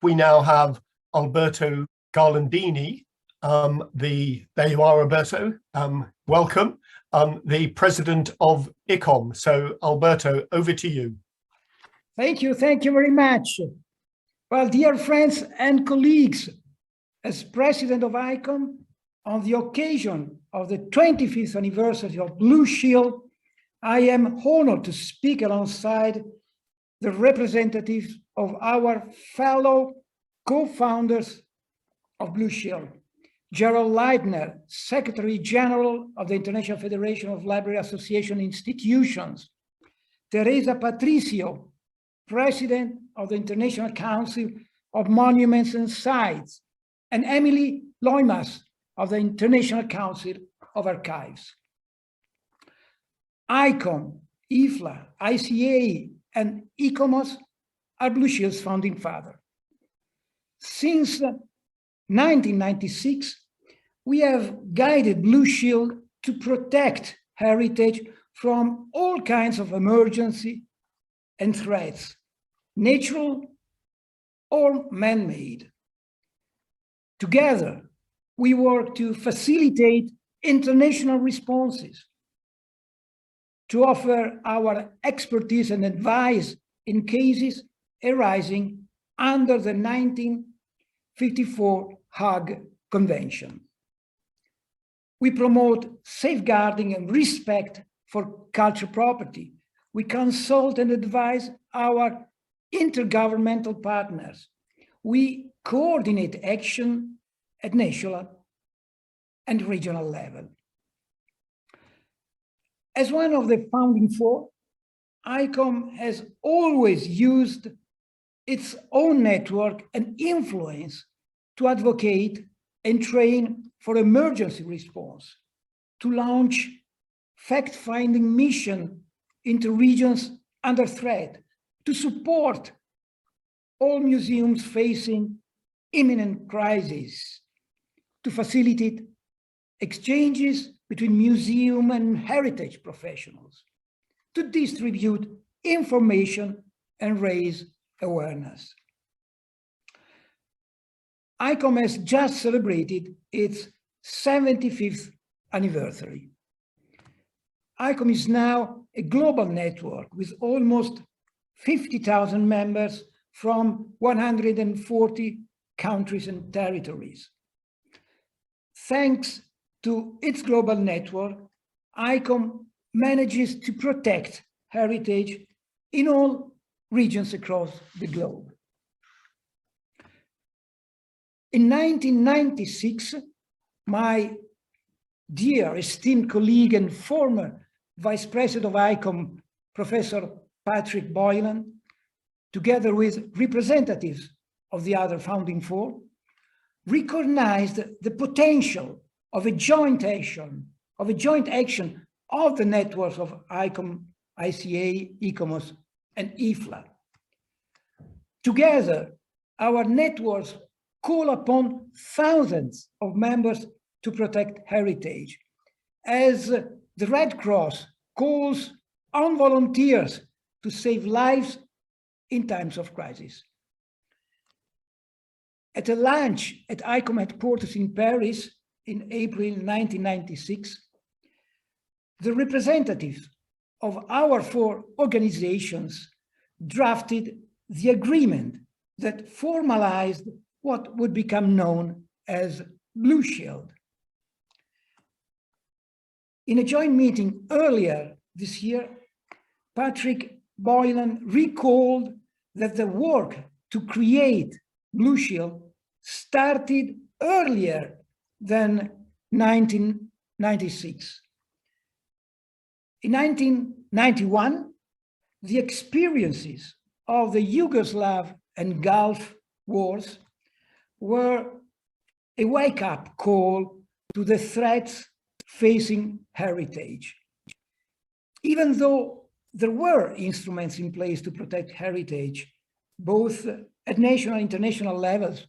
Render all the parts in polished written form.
we now have Alberto Garlandini. There you are, Alberto. Welcome. The president of ICOM. So, Alberto, over to you. Thank you very much. Well, dear friends and colleagues, as president of ICOM, on the occasion of the 25th anniversary of Blue Shield, I am honored to speak alongside the representatives of our fellow co-founders of Blue Shield, Gerald Leitner, Secretary General of the International Federation of Library Association Institutions, Teresa Patricio, President of the International Council of Monuments and Sites, and Emily Loimas of the International Council of Archives. ICOM, IFLA, ICA, and ICOMOS are Blue Shield's founding father. Since 1996, we have guided Blue Shield to protect heritage from all kinds of emergency and threats, natural or man-made. Together, we work to facilitate international responses, to offer our expertise and advice in cases arising under the 1954 Hague Convention. We promote safeguarding and respect for cultural property. We consult and advise our intergovernmental partners. We coordinate action at national and regional level. As one of the founding four, ICOM has always used its own network and influence to advocate and train for emergency response, to launch fact-finding mission into regions under threat, to support all museums facing imminent crises, to facilitate exchanges between museum and heritage professionals, to distribute information and raise awareness. ICOM has just celebrated its 75th anniversary. ICOM is now a global network with almost 50,000 members from 140 countries and territories. Thanks to its global network, ICOM manages to protect heritage in all regions across the globe. In 1996, my dear esteemed colleague and former Vice President of ICOM, Professor Patrick Boylan, together with representatives of the other founding four, recognized the potential of a joint action of the networks of ICOM, ICA, ICOMOS, and IFLA. Together, our networks call upon thousands of members to protect heritage, as the Red Cross calls on volunteers to save lives in times of crisis. At a lunch at ICOM headquarters in Paris in April 1996, the representatives of our four organizations drafted the agreement that formalized what would become known as Blue Shield. In a joint meeting earlier this year, Patrick Boylan recalled that the work to create Blue Shield started earlier than 1996. In 1991, the experiences of the Yugoslav and Gulf wars were a wake-up call to the threats facing heritage. Even though there were instruments in place to protect heritage, both at national and international levels,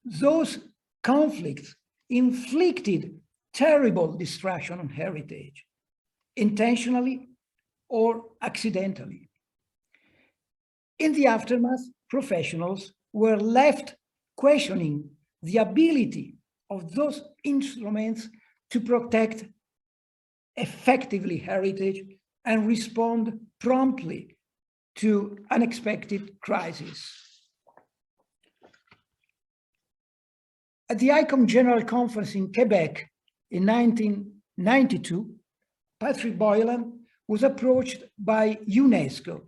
those conflicts inflicted terrible destruction on heritage, intentionally or accidentally. In the aftermath, professionals were left questioning the ability of those instruments to protect effectively heritage and respond promptly to unexpected crises. At the ICOM General Conference in Quebec in 1992, Patrick Boylan was approached by UNESCO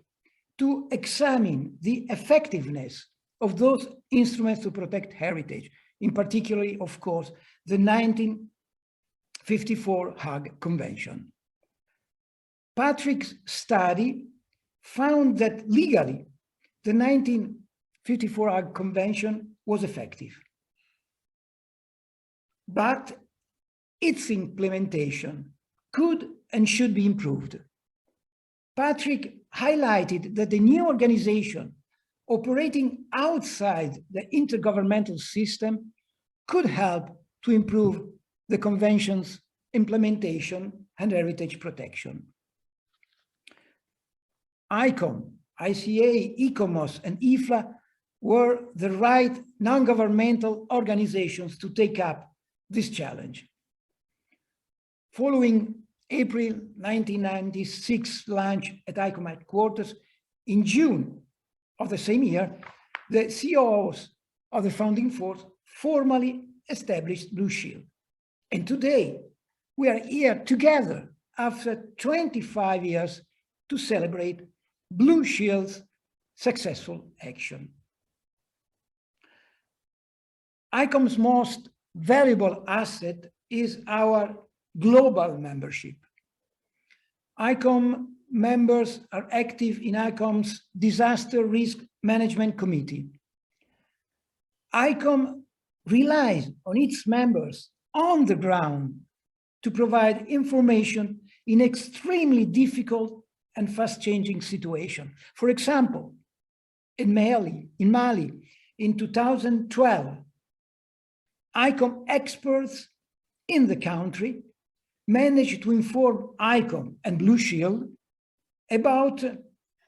to examine the effectiveness of those instruments to protect heritage, in particular, of course, the 1954 Hague Convention. Patrick's study found that legally, the 1954 Hague Convention was effective, but its implementation could and should be improved. Patrick highlighted that the new organization operating outside the intergovernmental system could help to improve the convention's implementation and heritage protection. ICOM, ICA, ICOMOS, and IFLA were the right non-governmental organizations to take up this challenge. Following April 1996 launch at ICOM headquarters, in June of the same year, the COOs of the founding force formally established Blue Shield. And today, we are here together after 25 years to celebrate Blue Shield's successful action. ICOM's most valuable asset is our global membership. ICOM members are active in ICOM's Disaster Risk Management Committee. ICOM relies on its members on the ground to provide information in extremely difficult and fast-changing situations. For example, in Mali in 2012, ICOM experts in the country managed to inform ICOM and Blue Shield about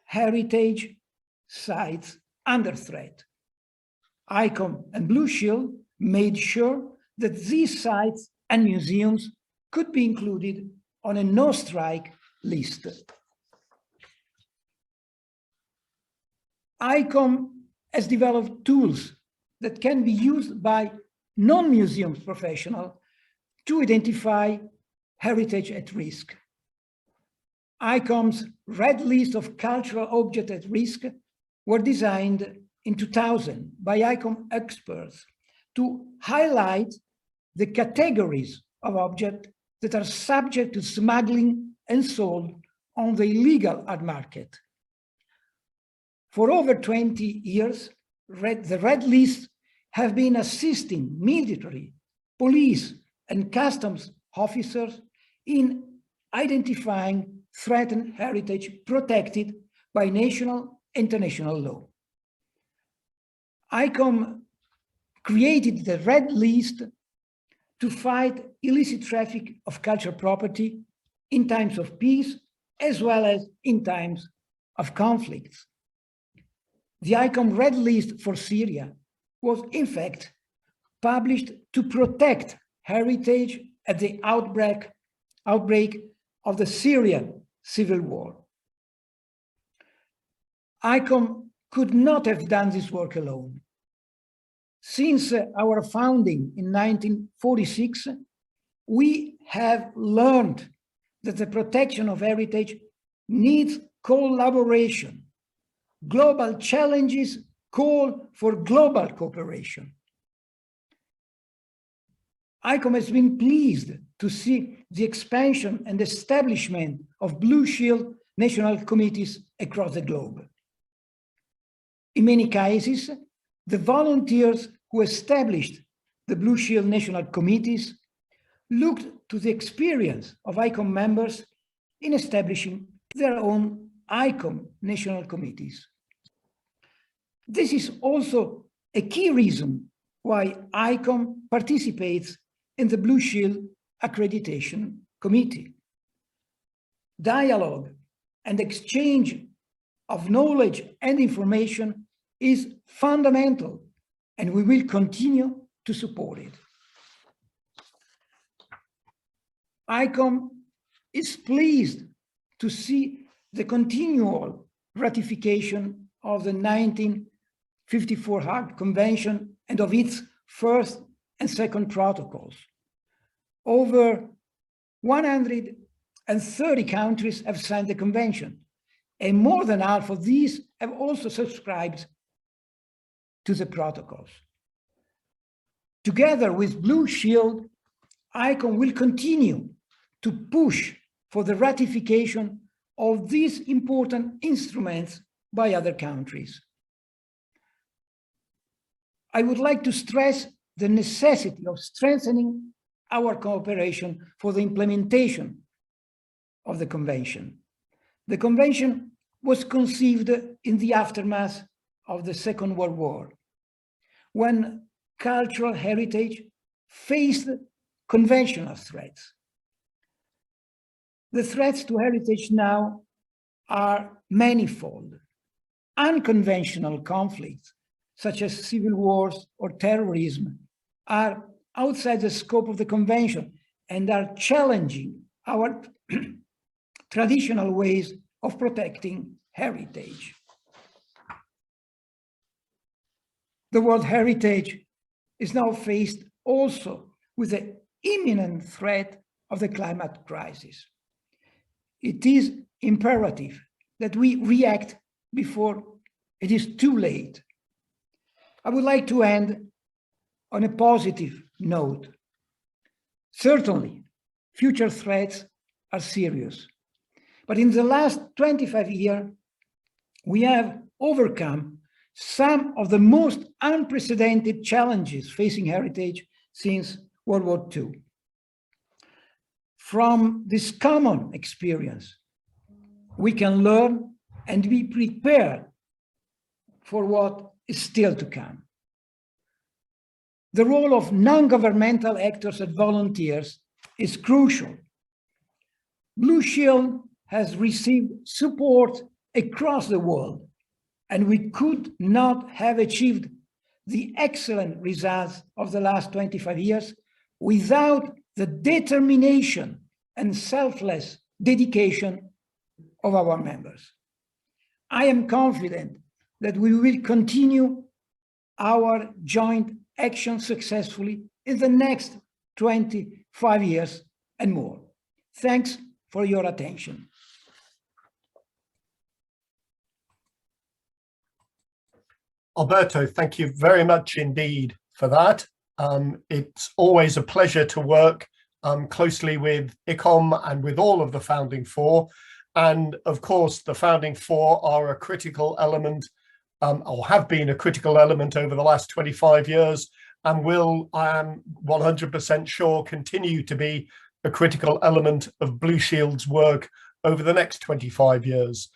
heritage sites under threat. ICOM and Blue Shield made sure that these sites and museums could be included on a no-strike list. ICOM has developed tools that can be used by non-museum professionals to identify heritage at risk. ICOM's red list of cultural objects at risk were designed in 2000 by ICOM experts to highlight the categories of objects that are subject to smuggling and sold on the illegal art market. For over 20 years, the red lists have been assisting military, police, and customs officers in identifying threatened heritage protected by national and international law. ICOM created the red list to fight illicit traffic of cultural property in times of peace, as well as in times of conflicts. The ICOM red list for Syria was, in fact, published to protect heritage at the outbreak of the Syrian civil war. ICOM could not have done this work alone. Since our founding in 1946, we have learned that the protection of heritage needs collaboration. Global challenges call for global cooperation. ICOM has been pleased to see the expansion and establishment of Blue Shield national committees across the globe. In many cases, the volunteers who established the Blue Shield national committees looked to the experience of ICOM members in establishing their own ICOM national committees. This is also a key reason why ICOM participates in the Blue Shield Accreditation Committee. Dialogue and exchange of knowledge and information is fundamental, and we will continue to support it. ICOM is pleased to see the continual ratification of the 1954 Hague Convention and of its first and second protocols. Over 130 countries have signed the convention, and more than half of these have also subscribed to the protocols. Together with Blue Shield, ICOM will continue to push for the ratification of these important instruments by other countries. I would like to stress the necessity of strengthening our cooperation for the implementation of the Convention. The Convention was conceived in the aftermath of the Second World War, when cultural heritage faced conventional threats. The threats to heritage now are manifold. Unconventional conflicts, such as civil wars or terrorism, are outside the scope of the Convention and are challenging our traditional ways of protecting heritage. The World Heritage is now faced also with the imminent threat of the climate crisis. It is imperative that we react before it is too late. I would like to end on a positive note. Certainly, future threats are serious, but in the last 25 years, we have overcome some of the most unprecedented challenges facing heritage since World War II. From this common experience, we can learn and be prepared for what is still to come. The role of non-governmental actors and volunteers is crucial. Blue Shield has received support across the world, and we could not have achieved the excellent results of the last 25 years without the determination and selfless dedication of our members. I am confident that we will continue our joint action successfully in the next 25 years and more. Thanks for your attention. Alberto, thank you very much indeed for that. It's always a pleasure to work closely with ICOM and with all of the Founding Four. And of course, the Founding Four are a critical element, or have been a critical element over the last 25 years, and will, I am 100% sure, continue to be a critical element of Blue Shield's work over the next 25 years.